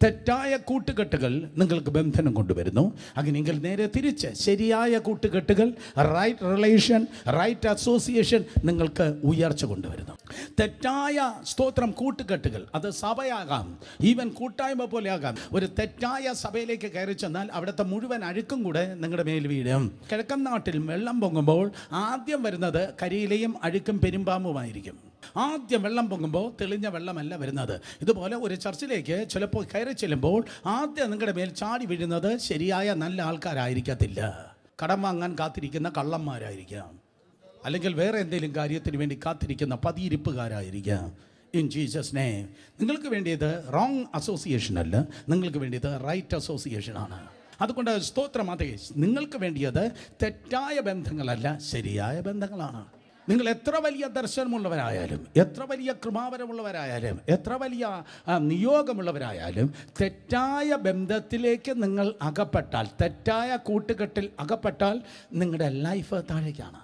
തെറ്റായ കൂട്ടുകെട്ടുകൾ നിങ്ങൾക്ക് ബന്ധനം കൊണ്ടുവരുന്നു. അങ്ങനെയെങ്കിൽ നേരെ തിരിച്ച് ശരിയായ കൂട്ടുകെട്ടുകൾ, റൈറ്റ് റിലേഷൻ, റൈറ്റ് അസോസിയേഷൻ നിങ്ങൾക്ക് ഉയർച്ച കൊണ്ടുവരുന്നു. തെറ്റായ കൂട്ടുകെട്ടുകൾ, അത് സഭയാകാം, ഈവൻ കൂട്ടായ്മ പോലെ ആകാം. ഒരു തെറ്റായ സഭയിലേക്ക് കയറി ചെന്നാൽ അവിടുത്തെ മുഴുവൻ അഴുക്കും കൂടെ നിങ്ങളുടെ മേൽ വീഴും. കിഴക്കൻ നാട്ടിൽ വെള്ളം പൊങ്ങുമ്പോൾ ആദ്യം വരുന്നത് കരിയിലയും അഴുക്കും പെരുമ്പാമ്പുമായിരിക്കും. ആദ്യം വെള്ളം പൊങ്ങുമ്പോൾ തെളിഞ്ഞ വെള്ളമല്ല വരുന്നത്. ഇതുപോലെ ഒരു ചർച്ചിലേക്ക് ചിലപ്പോൾ കയറി ചെല്ലുമ്പോൾ ആദ്യം നിങ്ങളുടെ മേൽ ചാടി വീഴുന്നത് ശരിയായ നല്ല ആൾക്കാരായിരിക്കത്തില്ല. കടം വാങ്ങാൻ കാത്തിരിക്കുന്ന കള്ളന്മാരായിരിക്കാം, അല്ലെങ്കിൽ വേറെ എന്തെങ്കിലും കാര്യത്തിന് വേണ്ടി കാത്തിരിക്കുന്ന പതിയിരിപ്പുകാരായിരിക്കാം. ഇൻ ജീസസ് നെയിം നിങ്ങൾക്ക് വേണ്ടിയത് റോങ് അസോസിയേഷൻ അല്ല, നിങ്ങൾക്ക് വേണ്ടിയത് റൈറ്റ് അസോസിയേഷനാണ്. അതുകൊണ്ട് സ്തോത്രം, അതെ, നിങ്ങൾക്ക് വേണ്ടിയത് തെറ്റായ ബന്ധങ്ങളല്ല, ശരിയായ ബന്ധങ്ങളാണ്. നിങ്ങൾ എത്ര വലിയ ദർശനമുള്ളവരായാലും, എത്ര വലിയ കൃപാവരമുള്ളവരായാലും, എത്ര വലിയ നിയോഗമുള്ളവരായാലും, തെറ്റായ ബന്ധത്തിലേക്ക് നിങ്ങൾ അകപ്പെട്ടാൽ, തെറ്റായ കൂട്ടുകെട്ടിൽ അകപ്പെട്ടാൽ നിങ്ങളുടെ ലൈഫ് താഴേക്കാണ്.